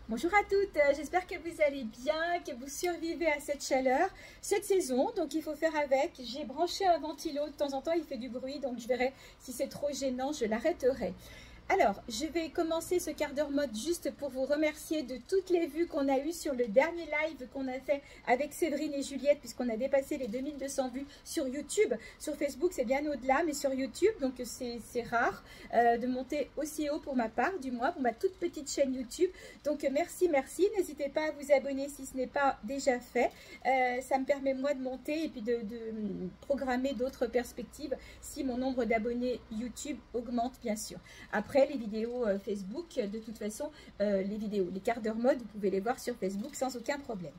Bonjour à toutes, j'espère que vous allez bien, que vous survivez à cette chaleur, cette saison, donc il faut faire avec. J'ai branché un ventilo, de temps en temps il fait du bruit, donc je verrai si c'est trop gênant, je l'arrêterai. Alors, je vais commencer ce quart d'heure mode juste pour vous remercier de toutes les vues qu'on a eues sur le dernier live qu'on a fait avec Séverine et Juliette, puisqu'on a dépassé les 2200 vues sur YouTube. Sur Facebook, c'est bien au-delà, mais sur YouTube, donc c'est rare de monter aussi haut pour ma part, du moins pour ma toute petite chaîne YouTube. Donc merci, merci. N'hésitez pas à vous abonner si ce n'est pas déjà fait. Ça me permet moi de monter et puis de programmer d'autres perspectives si mon nombre d'abonnés YouTube augmente, bien sûr. Après, les vidéos Facebook, de toute façon, les quarts d'heure mode, vous pouvez les voir sur Facebook sans aucun problème.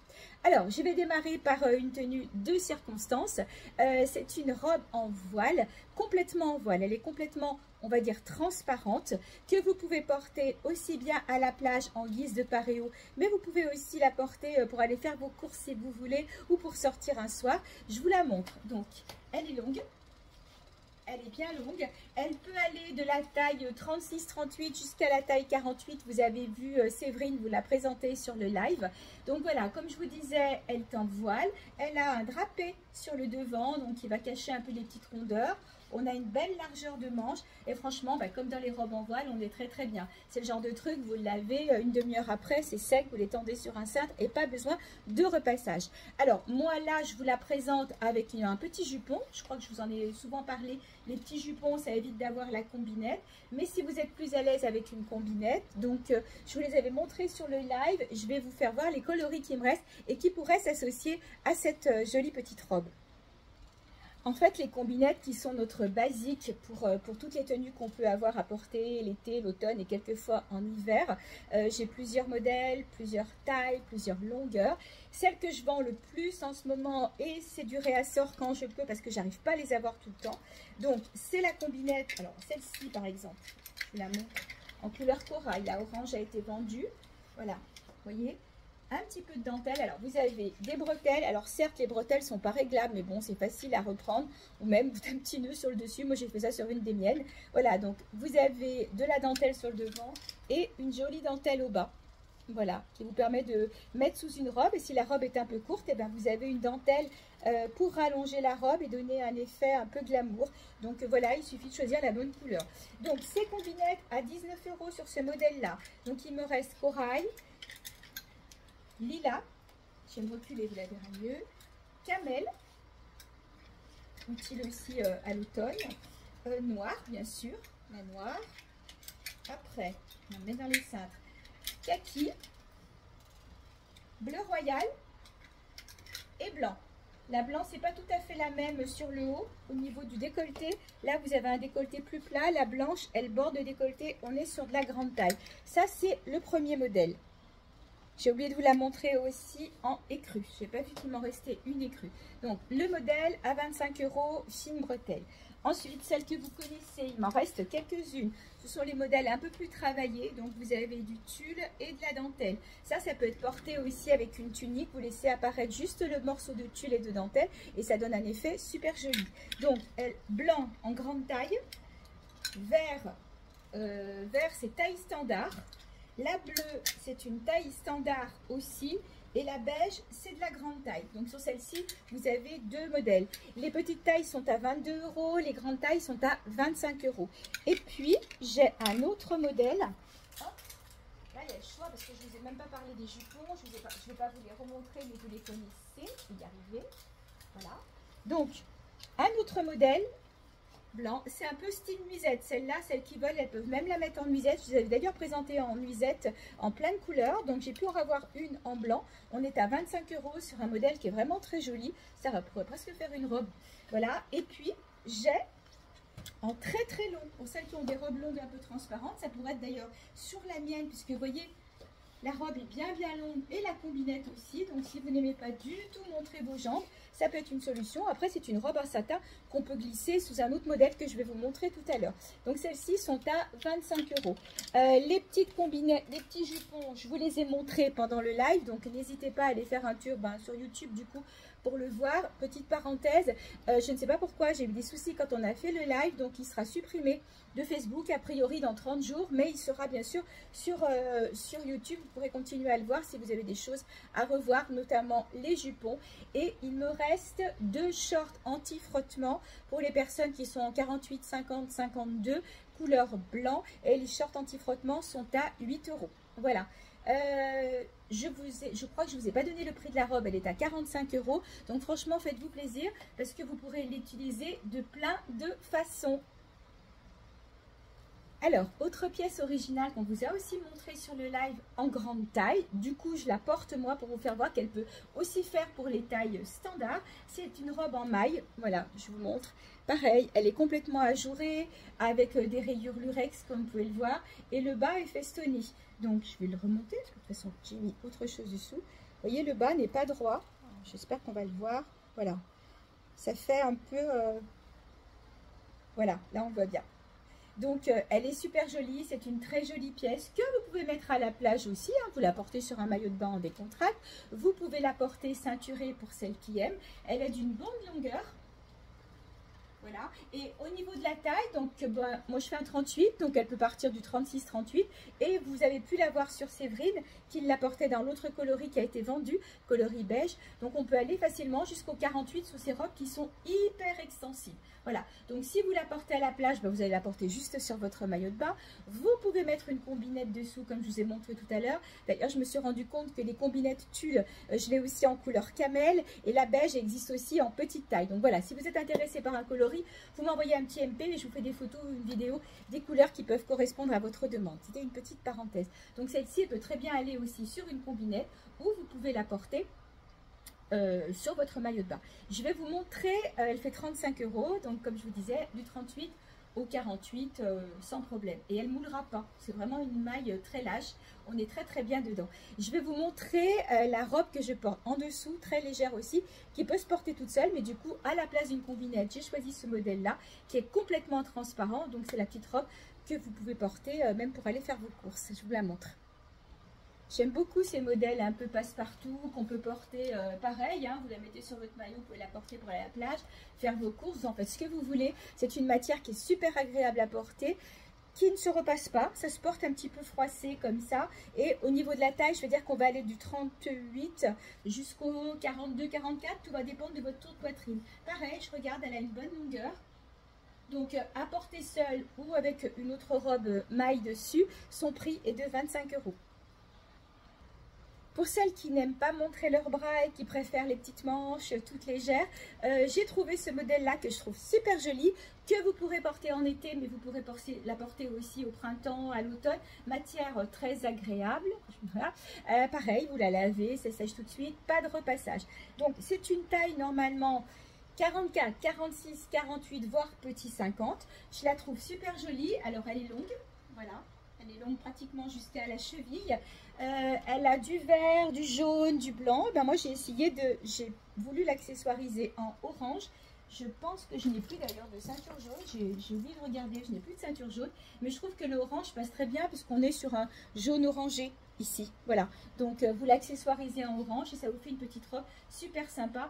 Alors, je vais démarrer par une tenue de circonstance. C'est une robe en voile, complètement en voile. Elle est complètement, on va dire, transparente, que vous pouvez porter aussi bien à la plage en guise de paréo, mais vous pouvez aussi la porter pour aller faire vos courses si vous voulez, ou pour sortir un soir. Je vous la montre. Donc, elle est longue. Elle est bien longue, elle peut aller de la taille 36-38 jusqu'à la taille 48, vous avez vu Séverine vous la présenter sur le live. Donc voilà, comme je vous disais, elle est en voile, elle a un drapé sur le devant, donc qui va cacher un peu les petites rondeurs. On a une belle largeur de manche et franchement, comme dans les robes en voile, on est très très bien. C'est le genre de truc, vous l'avez une demi-heure après, c'est sec, vous l'étendez sur un cintre et pas besoin de repassage. Alors moi là, je vous la présente avec un petit jupon. Je crois que je vous en ai souvent parlé. Les petits jupons, ça évite d'avoir la combinette. Mais si vous êtes plus à l'aise avec une combinette, donc je vous les avais montrés sur le live. Je vais vous faire voir les coloris qui me restent et qui pourraient s'associer à cette jolie petite robe. En fait, les combinettes qui sont notre basique pour toutes les tenues qu'on peut avoir à porter l'été, l'automne et quelquefois en hiver. J'ai plusieurs modèles, plusieurs tailles, plusieurs longueurs. Celle que je vends le plus en ce moment, et c'est du réassort quand je peux parce que j'arrive pas à les avoir tout le temps. Donc, c'est la combinette. Alors, celle-ci par exemple, je vous la montre en couleur corail. La orange a été vendue. Voilà, vous voyez ? Un petit peu de dentelle. Alors vous avez des bretelles, alors certes les bretelles sont pas réglables, mais bon c'est facile à reprendre, ou même un petit nœud sur le dessus. Moi j'ai fait ça sur une des miennes. Voilà, donc vous avez de la dentelle sur le devant et une jolie dentelle au bas, voilà, qui vous permet de mettre sous une robe. Et si la robe est un peu courte, et bien vous avez une dentelle pour rallonger la robe et donner un effet un peu glamour. Donc voilà, il suffit de choisir la bonne couleur. Donc ces combinettes à 19 € sur ce modèle là. Donc il me reste corail, lilas, je vais me reculer, vous la verrez mieux, camel, utile aussi à l'automne, noir bien sûr, la noire, après on met dans les cintres, kaki, bleu royal et blanc. La blanc, c'est pas tout à fait la même sur le haut, au niveau du décolleté. Là, vous avez un décolleté plus plat, la blanche, elle borde le décolleté, on est sur de la grande taille. Ça, c'est le premier modèle. J'ai oublié de vous la montrer aussi en écru. Je n'ai pas vu qu'il m'en restait une écrue. Donc, le modèle à 25 €, fine bretelle. Ensuite, celle que vous connaissez, il m'en reste quelques-unes. Ce sont les modèles un peu plus travaillés. Donc, vous avez du tulle et de la dentelle. Ça peut être porté aussi avec une tunique. Vous laissez apparaître juste le morceau de tulle et de dentelle. Et ça donne un effet super joli. Donc, blanc en grande taille. Vert, c'est taille standard. La bleue, c'est une taille standard aussi. Et la beige, c'est de la grande taille. Donc sur celle-ci, vous avez deux modèles. Les petites tailles sont à 22 €, les grandes tailles sont à 25 €. Et puis, j'ai un autre modèle. Hop. Là, il y a le choix parce que je ne vous ai même pas parlé des jupons. Je ne vais pas vous les remontrer, mais vous les connaissez. Je vais y arriver. Voilà. Donc, un autre modèle. Blanc, c'est un peu style nuisette. Celle-là, celles qui veulent, elles peuvent même la mettre en nuisette. Je vous avais d'ailleurs présenté en nuisette en plein de couleurs. Donc, j'ai pu en avoir une en blanc. On est à 25 € sur un modèle qui est vraiment très joli. Ça pourrait presque faire une robe. Voilà. Et puis, j'ai en très très long, pour celles qui ont des robes longues un peu transparentes, ça pourrait être d'ailleurs sur la mienne, puisque vous voyez, la robe est bien longue et la combinette aussi. Donc, si vous n'aimez pas du tout montrer vos jambes, ça peut être une solution. Après, c'est une robe en satin qu'on peut glisser sous un autre modèle que je vais vous montrer tout à l'heure. Donc, celles-ci sont à 25 €. Les petites combinettes, les petits jupons, je vous les ai montrés pendant le live. Donc, n'hésitez pas à aller faire un tour sur YouTube, du coup, pour le voir. Petite parenthèse, je ne sais pas pourquoi, j'ai eu des soucis quand on a fait le live, donc il sera supprimé de Facebook a priori dans 30 jours, mais il sera bien sûr sur YouTube. Vous pourrez continuer à le voir si vous avez des choses à revoir, notamment les jupons. Et il me reste 2 shorts anti-frottement pour les personnes qui sont en 48, 50, 52, couleur blanc, et les shorts anti-frottement sont à 8 €. Voilà. Je crois que je ne vous ai pas donné le prix de la robe, elle est à 45 €. Donc franchement, faites-vous plaisir parce que vous pourrez l'utiliser de plein de façons. Alors, autre pièce originale qu'on vous a aussi montré sur le live en grande taille. Du coup, je la porte moi pour vous faire voir qu'elle peut aussi faire pour les tailles standards. C'est une robe en maille. Voilà, je vous montre. Pareil, elle est complètement ajourée avec des rayures lurex comme vous pouvez le voir. Et le bas est festonné. Donc, je vais le remonter parce que de toute façon, j'ai mis autre chose dessous. Vous voyez, le bas n'est pas droit. J'espère qu'on va le voir. Voilà. Ça fait un peu... Voilà, là on voit bien. Donc, elle est super jolie. C'est une très jolie pièce que vous pouvez mettre à la plage aussi. Hein. Vous la portez sur un maillot de bain en décontracte. Vous pouvez la porter ceinturée pour celles qui aiment. Elle est d'une bonne longueur. Voilà. Et au niveau de la taille, donc ben, moi je fais un 38, donc elle peut partir du 36-38. Et vous avez pu la voir sur Séverine, qui la portait dans l'autre coloris qui a été vendu, coloris beige. Donc on peut aller facilement jusqu'au 48 sous ces robes qui sont hyper extensibles. Voilà, donc si vous la portez à la plage, ben, vous allez la porter juste sur votre maillot de bain. Vous pouvez mettre une combinette dessous comme je vous ai montré tout à l'heure. D'ailleurs, je me suis rendu compte que les combinettes tulle, je l'ai aussi en couleur camel. Et la beige existe aussi en petite taille. Donc voilà, si vous êtes intéressé par un coloris, vous m'envoyez un petit MP et je vous fais des photos ou une vidéo des couleurs qui peuvent correspondre à votre demande. C'était une petite parenthèse. Donc celle-ci, elle peut très bien aller aussi sur une combinette ou vous pouvez la porter sur votre maillot de bain. Je vais vous montrer, elle fait 35 €, donc comme je vous disais, du 38 au 48 sans problème. Et elle ne moulera pas, c'est vraiment une maille très lâche, on est très bien dedans. Je vais vous montrer la robe que je porte en dessous, très légère aussi, qui peut se porter toute seule, mais du coup, à la place d'une combinette, j'ai choisi ce modèle-là, qui est complètement transparent, donc c'est la petite robe que vous pouvez porter même pour aller faire vos courses. Je vous la montre. J'aime beaucoup ces modèles un peu passe-partout qu'on peut porter pareil. Hein, vous la mettez sur votre maillot, vous pouvez la porter pour aller à la plage, faire vos courses, vous en faites ce que vous voulez. C'est une matière qui est super agréable à porter, qui ne se repasse pas. Ça se porte un petit peu froissé comme ça. Et au niveau de la taille, je veux dire qu'on va aller du 38 jusqu'au 42-44. Tout va dépendre de votre tour de poitrine. Pareil, je regarde, elle a une bonne longueur. Donc à porter seule ou avec une autre robe maille dessus, son prix est de 25 €. Pour celles qui n'aiment pas montrer leurs bras et qui préfèrent les petites manches toutes légères, j'ai trouvé ce modèle-là que je trouve super joli, que vous pourrez porter en été, mais vous pourrez la porter aussi au printemps, à l'automne. Matière très agréable. Voilà. Pareil, vous la lavez, ça sèche tout de suite, pas de repassage. Donc c'est une taille normalement 44, 46, 48, voire petit 50. Je la trouve super jolie. Alors elle est longue, voilà. Elle est longue pratiquement jusqu'à la cheville. Elle a du vert, du jaune, du blanc. Ben moi j'ai voulu l'accessoiriser en orange. Je pense que je n'ai plus d'ailleurs de ceinture jaune. J'ai oublié de regarder, je n'ai plus de ceinture jaune. Mais je trouve que l'orange passe très bien puisqu'on est sur un jaune orangé ici. Voilà, donc vous l'accessoirisez en orange et ça vous fait une petite robe super sympa.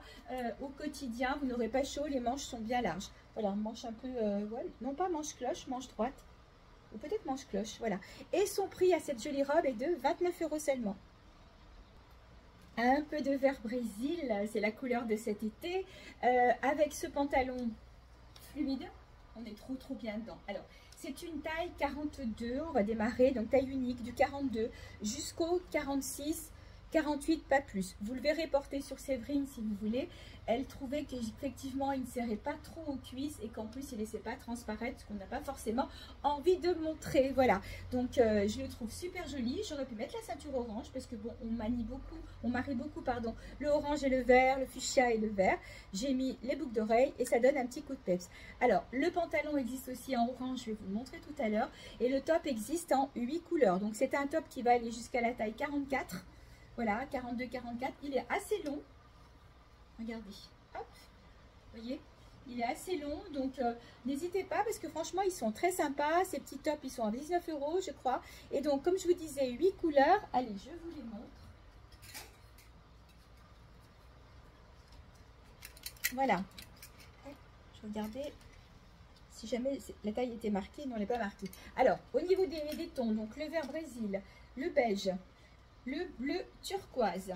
Au quotidien, vous n'aurez pas chaud, les manches sont bien larges. Voilà, manche un peu, ouais, non pas manche cloche, manche droite. Ou peut-être manche cloche, voilà. Et son prix à cette jolie robe est de 29 € seulement. Un peu de vert Brésil, c'est la couleur de cet été. Avec ce pantalon fluide, on est trop bien dedans. Alors, c'est une taille 42, on va démarrer, donc taille unique du 42 jusqu'au 46, 48, pas plus. Vous le verrez porter sur Séverine si vous voulez. Elle trouvait qu'effectivement, il ne serrait pas trop aux cuisses et qu'en plus, il ne laissait pas transparaître ce qu'on n'a pas forcément envie de montrer. Voilà, donc je le trouve super joli. J'aurais pu mettre la ceinture orange parce que bon, on marie beaucoup, pardon, le orange et le vert, le fuchsia et le vert. J'ai mis les boucles d'oreilles et ça donne un petit coup de peps. Alors, le pantalon existe aussi en orange, je vais vous le montrer tout à l'heure. Et le top existe en 8 couleurs. Donc, c'est un top qui va aller jusqu'à la taille 44. Voilà, 42-44. Il est assez long. Regardez, hop, vous voyez, il est assez long, donc n'hésitez pas parce que franchement, ils sont très sympas. Ces petits tops, ils sont à 19 €, je crois. Et donc, comme je vous disais, 8 couleurs. Allez, je vous les montre. Voilà. Je regardais si jamais la taille était marquée. Non, elle n'est pas marquée. Alors, au niveau des tons, donc le vert brésil, le beige, le bleu turquoise,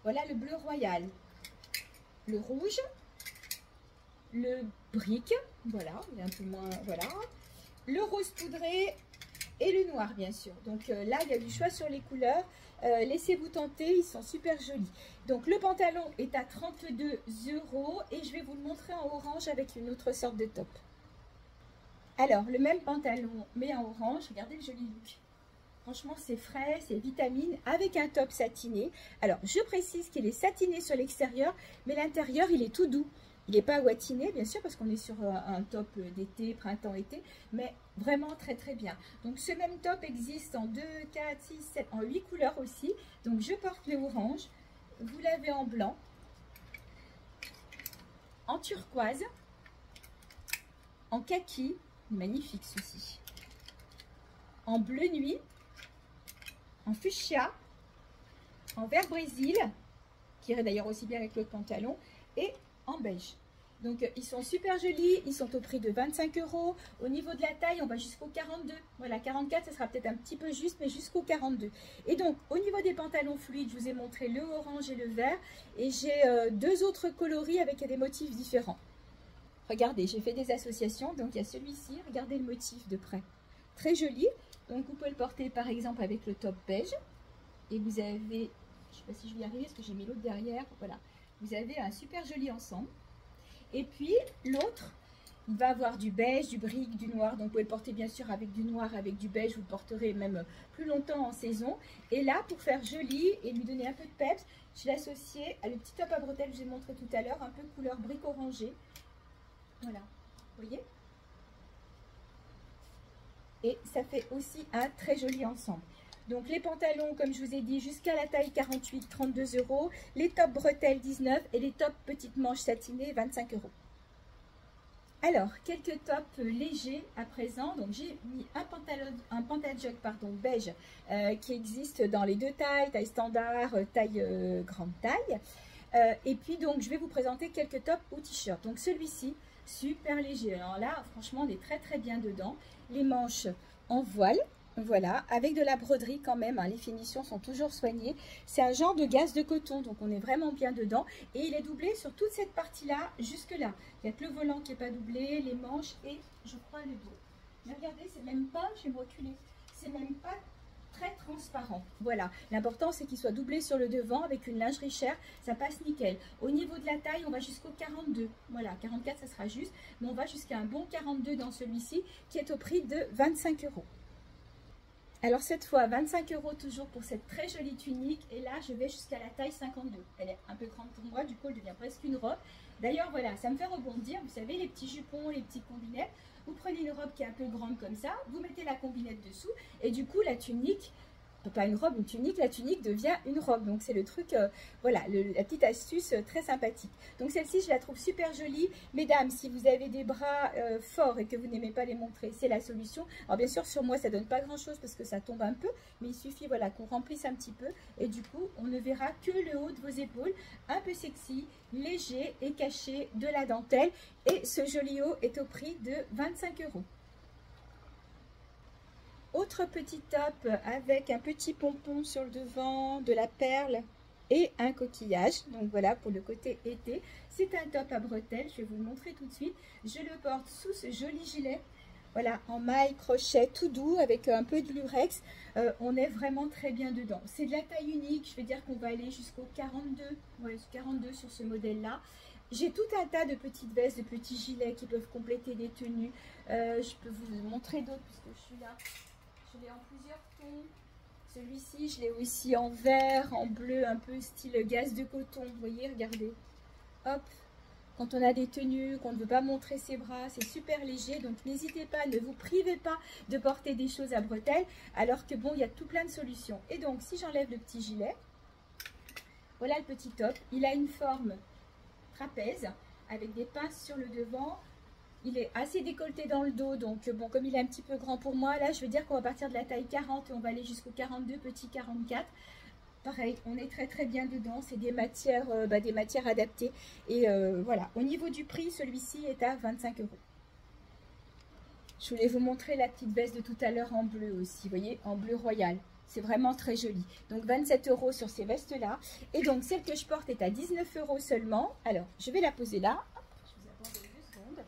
voilà le bleu royal, le rouge, le brique, voilà, il est un peu moins, voilà, le rose poudré et le noir bien sûr. Donc là, il y a du choix sur les couleurs. Laissez-vous tenter, ils sont super jolis. Donc le pantalon est à 32 € et je vais vous le montrer en orange avec une autre sorte de top. Alors, le même pantalon, mais en orange, regardez le joli look. Franchement, c'est frais, c'est vitamine, avec un top satiné. Alors, je précise qu'il est satiné sur l'extérieur, mais l'intérieur, il est tout doux. Il n'est pas watiné, bien sûr, parce qu'on est sur un top d'été, printemps-été, mais vraiment très très bien. Donc, ce même top existe en 2, 4, 6, 7, en 8 couleurs aussi. Donc, je porte le orange, vous l'avez en blanc, en turquoise, en kaki, magnifique ceci, en bleu nuit, en fuchsia, en vert brésil, qui irait d'ailleurs aussi bien avec l'autre pantalon, et en beige. Donc ils sont super jolis, ils sont au prix de 25 €. Au niveau de la taille, on va jusqu'au 42. Voilà, 44, ça sera peut-être un petit peu juste, mais jusqu'au 42. Et donc au niveau des pantalons fluides, je vous ai montré le orange et le vert. Et j'ai deux autres coloris avec des motifs différents. Regardez, j'ai fait des associations, donc il y a celui-ci, regardez le motif de près. Très joli. Donc vous pouvez le porter par exemple avec le top beige. Et vous avez, je ne sais pas si je vais y arriver parce que j'ai mis l'autre derrière. Voilà, vous avez un super joli ensemble. Et puis l'autre, il va avoir du beige, du brique, du noir. Donc vous pouvez le porter bien sûr avec du noir, avec du beige. Vous le porterez même plus longtemps en saison. Et là, pour faire joli et lui donner un peu de peps, je l'ai associé à le petit top à bretelles que j'ai montré tout à l'heure, un peu couleur brique orangée. Voilà, vous voyez? Et ça fait aussi un très joli ensemble. Donc les pantalons, comme je vous ai dit, jusqu'à la taille 48, 32 €. Les tops bretelles, 19 € et les tops petites manches satinées, 25 €. Alors, quelques tops légers à présent. Donc j'ai mis un pantalon pardon, beige qui existe dans les deux tailles, taille standard, taille grande taille. Et puis donc je vais vous présenter quelques tops ou t-shirts. Donc celui-ci, super léger. Alors là, franchement, on est très très bien dedans. Les manches en voile, voilà, avec de la broderie quand même, hein, les finitions sont toujours soignées. C'est un genre de gaze de coton, donc on est vraiment bien dedans. Et il est doublé sur toute cette partie-là, jusque-là. Il n'y a que le volant qui n'est pas doublé, les manches et, je crois, le dos. Mais regardez, c'est même pas, je vais me reculer, c'est même pas très transparent. Voilà, l'important c'est qu'il soit doublé sur le devant avec une lingerie chère, ça passe nickel. Au niveau de la taille, on va jusqu'au 42. Voilà, 44 ça sera juste, mais on va jusqu'à un bon 42 dans celui-ci qui est au prix de 25 €. Alors cette fois 25 € toujours pour cette très jolie tunique, et là je vais jusqu'à la taille 52. Elle est un peu grande pour moi, du coup elle devient presque une robe. D'ailleurs voilà, ça me fait rebondir, vous savez les petits jupons, les petites combinettes. Vous prenez une robe qui est un peu grande comme ça, vous mettez la combinette dessous et du coup la tunique, pas une robe, une tunique, la tunique devient une robe. Donc c'est le truc, voilà, la petite astuce très sympathique. Donc celle-ci, je la trouve super jolie. Mesdames, si vous avez des bras forts et que vous n'aimez pas les montrer, c'est la solution. Alors bien sûr, sur moi, ça donne pas grand-chose parce que ça tombe un peu, mais il suffit voilà, qu'on remplisse un petit peu. Et du coup, on ne verra que le haut de vos épaules, un peu sexy, léger et caché de la dentelle. Et ce joli haut est au prix de 25 €. Autre petit top avec un petit pompon sur le devant, de la perle et un coquillage. Donc voilà pour le côté été. C'est un top à bretelles, je vais vous le montrer tout de suite. Je le porte sous ce joli gilet. Voilà, en maille, crochet, tout doux avec un peu de lurex. On est vraiment très bien dedans. C'est de la taille unique, je vais dire qu'on va aller jusqu'au 42. Ouais, 42 sur ce modèle-là. J'ai tout un tas de petites vestes, de petits gilets qui peuvent compléter des tenues. Je peux vous montrer d'autres puisque je suis là. Je l'ai en plusieurs tons. Celui-ci, je l'ai aussi en vert, en bleu, un peu style gaze de coton. Vous voyez, regardez. Hop. Quand on a des tenues, qu'on ne veut pas montrer ses bras, c'est super léger. Donc, n'hésitez pas, ne vous privez pas de porter des choses à bretelles. Alors que bon, il y a tout plein de solutions. Et donc, si j'enlève le petit gilet, voilà le petit top. Il a une forme trapèze avec des pinces sur le devant. Il est assez décolleté dans le dos, donc bon, comme il est un petit peu grand pour moi, là, je veux dire qu'on va partir de la taille 40 et on va aller jusqu'au 42, petit 44. Pareil, on est très bien dedans. C'est des matières adaptées. Et voilà, au niveau du prix, celui-ci est à 25 euros. Je voulais vous montrer la petite veste de tout à l'heure en bleu aussi, vous voyez, en bleu royal. C'est vraiment très joli. Donc 27 euros sur ces vestes-là. Et donc celle que je porte est à 19 euros seulement. Alors, je vais la poser là. Hop, je vous attends 2 secondes.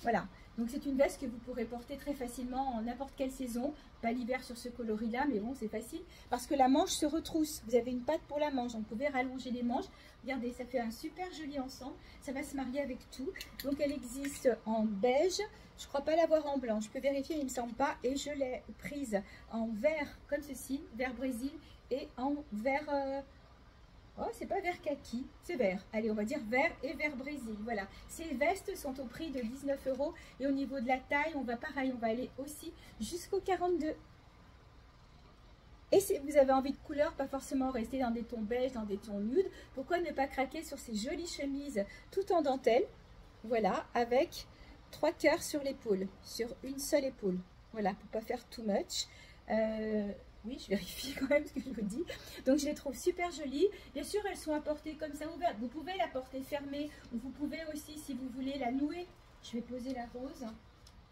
Voilà. Donc c'est une veste que vous pourrez porter très facilement en n'importe quelle saison. Pas l'hiver sur ce coloris-là, mais bon, c'est facile. Parce que la manche se retrousse. Vous avez une patte pour la manche. Donc vous pouvez rallonger les manches. Regardez, ça fait un super joli ensemble. Ça va se marier avec tout. Donc elle existe en beige. Je ne crois pas l'avoir en blanc. Je peux vérifier, il ne me semble pas. Et je l'ai prise en vert comme ceci, vert Brésil. Et en vert... oh, c'est pas vert kaki, c'est vert. Allez, on va dire vert et vert Brésil. Voilà. Ces vestes sont au prix de 19 euros. Et au niveau de la taille, on va pareil. On va aller aussi jusqu'au 42. Et si vous avez envie de couleur, pas forcément rester dans des tons beige, dans des tons nudes, pourquoi ne pas craquer sur ces jolies chemises tout en dentelle. Voilà, avec 3 cœurs sur l'épaule, sur une seule épaule. Voilà, pour pas faire too much. Oui, je vérifie quand même ce que je vous dis. Donc, je les trouve super jolies. Bien sûr, elles sont à porter comme ça ouverte. Vous pouvez la porter fermée ou vous pouvez aussi, si vous voulez, la nouer. Je vais poser la rose.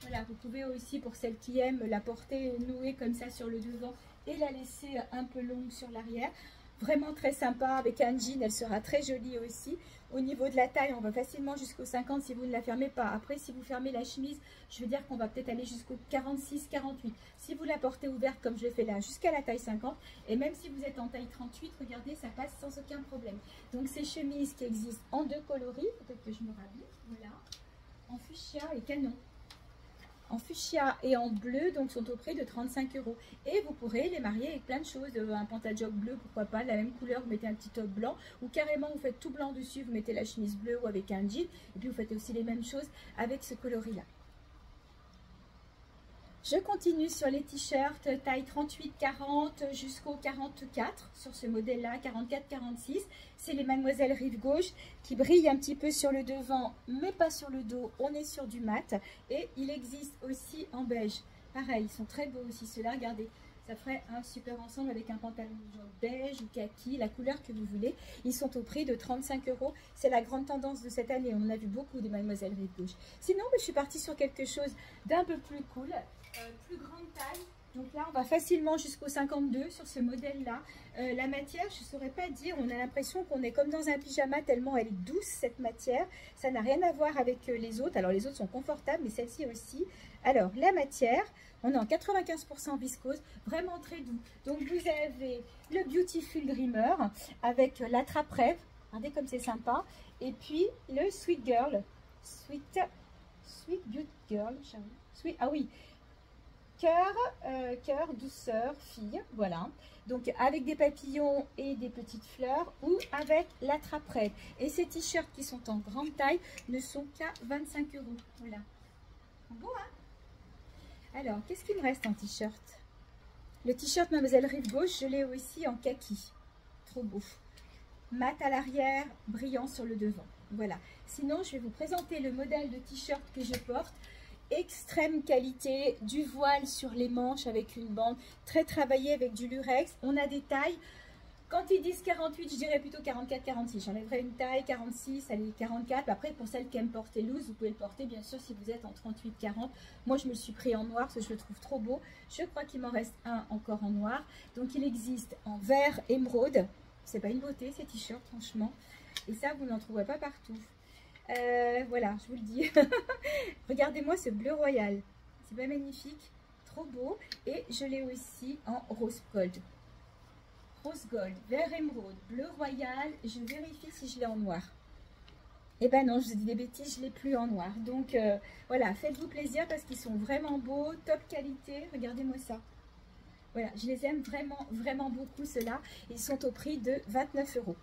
Voilà, vous pouvez aussi, pour celles qui aiment, la porter nouée comme ça sur le devant et la laisser un peu longue sur l'arrière. Vraiment très sympa. Avec un jean, elle sera très jolie aussi. Au niveau de la taille, on va facilement jusqu'au 50 si vous ne la fermez pas. Après, si vous fermez la chemise, je veux dire qu'on va peut-être aller jusqu'au 46, 48. Si vous la portez ouverte comme je le fais là, jusqu'à la taille 50. Et même si vous êtes en taille 38, regardez, ça passe sans aucun problème. Donc, ces chemises qui existent en 2 coloris, peut-être que je me rhabille, voilà, en fuchsia et canon. En fuchsia et en bleu, donc sont au prix de 35 euros. Et vous pourrez les marier avec plein de choses. Un pantalon bleu, pourquoi pas, de la même couleur, vous mettez un petit top blanc. Ou carrément, vous faites tout blanc dessus, vous mettez la chemise bleue ou avec un jean. Et puis, vous faites aussi les mêmes choses avec ce coloris-là. Je continue sur les t-shirts taille 38-40 jusqu'au 44 sur ce modèle-là, 44-46. C'est les Mademoiselle Rive Gauche qui brillent un petit peu sur le devant, mais pas sur le dos. On est sur du mat. Et il existe aussi en beige. Pareil, ils sont très beaux aussi ceux-là. Regardez, ça ferait un super ensemble avec un pantalon beige ou kaki, la couleur que vous voulez. Ils sont au prix de 35 euros. C'est la grande tendance de cette année. On en a vu beaucoup des Mademoiselle Rive Gauche. Sinon, je suis partie sur quelque chose d'un peu plus cool. Plus grande taille, donc là on va facilement jusqu'au 52 sur ce modèle là. La matière, je ne saurais pas dire, on a l'impression qu'on est comme dans un pyjama tellement elle est douce cette matière. Ça n'a rien à voir avec les autres. Alors les autres sont confortables mais celle-ci aussi. Alors la matière, on est en 95% viscose, vraiment très doux. Donc vous avez le Beautiful Dreamer avec l'attrape-rêve, regardez comme c'est sympa. Et puis le Sweet Girl, Sweet Beauty Girl, ah oui, cœur, douceur, fille, voilà. Donc avec des papillons et des petites fleurs ou avec l'attrape-rêve. Et ces t-shirts qui sont en grande taille ne sont qu'à 25 euros. Voilà. Bon, hein? Alors, qu'est-ce qu'il me reste en t-shirt? Le t-shirt Mademoiselle Rive Gauche, je l'ai aussi en kaki. Trop beau. Mat à l'arrière, brillant sur le devant. Voilà. Sinon, je vais vous présenter le modèle de t-shirt que je porte. Extrême qualité, du voile sur les manches avec une bande très travaillée avec du lurex. On a des tailles, quand ils disent 48, je dirais plutôt 44-46. J'enlèverai une taille 46, allez 44. Après, pour celles qui aiment porter loose, vous pouvez le porter bien sûr si vous êtes en 38-40. Moi, je me le suis pris en noir parce que je le trouve trop beau. Je crois qu'il m'en reste un encore en noir. Donc, il existe en vert émeraude. C'est pas une beauté ces t-shirts, franchement. Et ça, vous n'en trouverez pas partout. Voilà, je vous le dis. Regardez-moi ce bleu royal. C'est pas magnifique? Trop beau. Et je l'ai aussi en rose gold. Rose gold, vert émeraude, bleu royal. Je vérifie si je l'ai en noir. Eh ben non, je vous dis des bêtises, je ne l'ai plus en noir. Donc voilà, faites-vous plaisir parce qu'ils sont vraiment beaux, top qualité. Regardez-moi ça. Voilà, je les aime vraiment, vraiment beaucoup ceux-là. Ils sont au prix de 29 euros.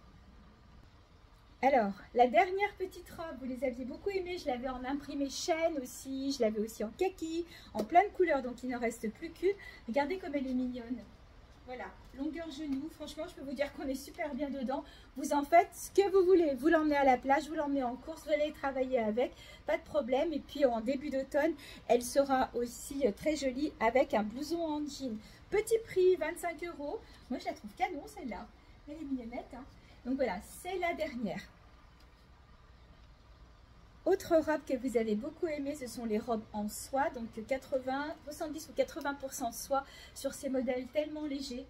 Alors, la dernière petite robe, vous les aviez beaucoup aimées, je l'avais en imprimé chêne aussi, je l'avais aussi en kaki, en plein de couleurs, donc il n'en reste plus qu'une. Regardez comme elle est mignonne. Voilà, longueur genou, franchement, je peux vous dire qu'on est super bien dedans. Vous en faites ce que vous voulez, vous l'emmenez à la plage, vous l'emmenez en course, vous allez travailler avec, pas de problème. Et puis en début d'automne, elle sera aussi très jolie avec un blouson en jean. Petit prix, 25 euros. Moi, je la trouve canon celle-là. Elle est mignonnette, hein. Donc voilà, c'est la dernière. Autre robe que vous avez beaucoup aimé, ce sont les robes en soie, donc 70 ou 80% soie sur ces modèles tellement légers.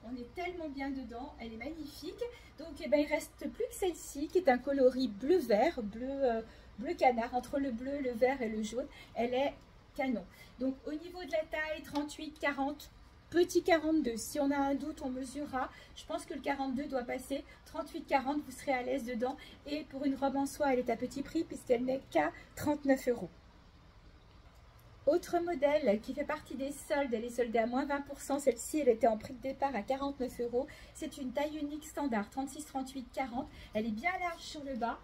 On est tellement bien dedans, elle est magnifique. Donc eh ben, il ne reste plus que celle-ci qui est un coloris bleu-vert, bleu canard, entre le bleu, le vert et le jaune. Elle est canon. Donc au niveau de la taille, 38-40, petit 42. Si on a un doute, on mesurera. Je pense que le 42 doit passer. 38-40, vous serez à l'aise dedans. Et pour une robe en soie, elle est à petit prix puisqu'elle n'est qu'à 39 €. Autre modèle qui fait partie des soldes, elle est soldée à moins 20%. Celle-ci, elle était en prix de départ à 49 €. C'est une taille unique standard, 36, 38, 40. Elle est bien large sur le bas.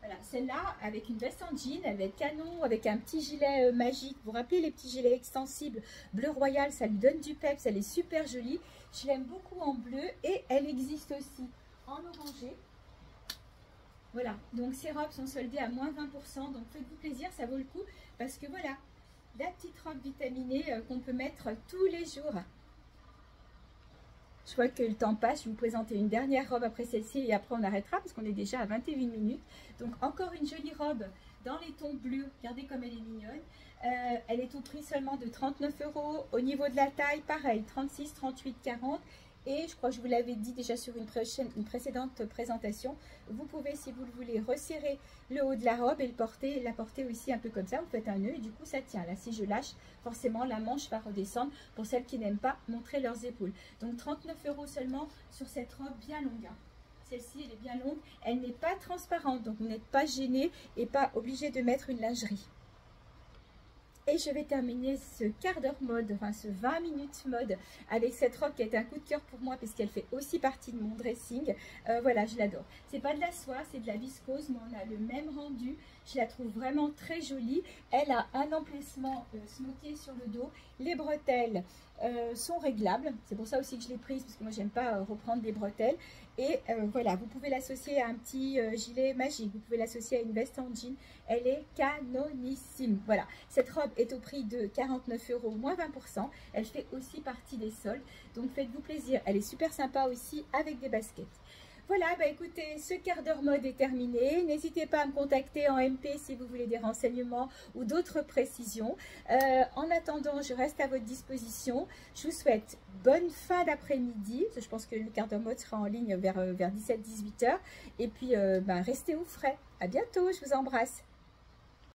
Voilà, celle-là, avec une veste en jean, elle va être canon, avec un petit gilet magique. Vous vous rappelez les petits gilets extensibles bleu royal, ça lui donne du peps, elle est super jolie. Je l'aime beaucoup en bleu et elle existe aussi en orangé. Voilà, donc ces robes sont soldées à moins 20%, donc faites-vous plaisir, ça vaut le coup. Parce que voilà, la petite robe vitaminée qu'on peut mettre tous les jours. Je vois que le temps passe, je vais vous présenter une dernière robe après celle-ci et après on arrêtera parce qu'on est déjà à 21 minutes. Donc encore une jolie robe dans les tons bleus, regardez comme elle est mignonne. Elle est au prix seulement de 39 €. Au niveau de la taille, pareil, 36, 38, 40. Et je crois que je vous l'avais dit déjà sur une précédente présentation, vous pouvez, si vous le voulez, resserrer le haut de la robe et la porter aussi un peu comme ça. Vous faites un nœud et du coup ça tient. Là, si je lâche, forcément la manche va redescendre pour celles qui n'aiment pas montrer leurs épaules. Donc 39 € seulement sur cette robe bien longue. Celle-ci, elle est bien longue. Elle n'est pas transparente, donc vous n'êtes pas gêné et pas obligé de mettre une lingerie. Et je vais terminer ce quart d'heure mode, enfin ce 20 minutes mode, avec cette robe qui a été un coup de cœur pour moi, puisqu'elle fait aussi partie de mon dressing. Voilà, je l'adore. C'est pas de la soie, c'est de la viscose, mais on a le même rendu. Je la trouve vraiment très jolie. Elle a un emplacement smoké sur le dos. Les bretelles sont réglables. C'est pour ça aussi que je l'ai prise, parce que moi, j'aime pas reprendre des bretelles. Et voilà, vous pouvez l'associer à un petit gilet magique. Vous pouvez l'associer à une veste en jean. Elle est canonissime. Voilà, cette robe est au prix de 49 € moins 20%. Elle fait aussi partie des soldes. Donc faites-vous plaisir. Elle est super sympa aussi avec des baskets. Voilà, bah écoutez, ce quart d'heure mode est terminé. N'hésitez pas à me contacter en MP si vous voulez des renseignements ou d'autres précisions. En attendant, je reste à votre disposition. Je vous souhaite bonne fin d'après-midi. Je pense que le quart d'heure mode sera en ligne vers 17-18 h. Et puis, restez au frais. À bientôt, je vous embrasse.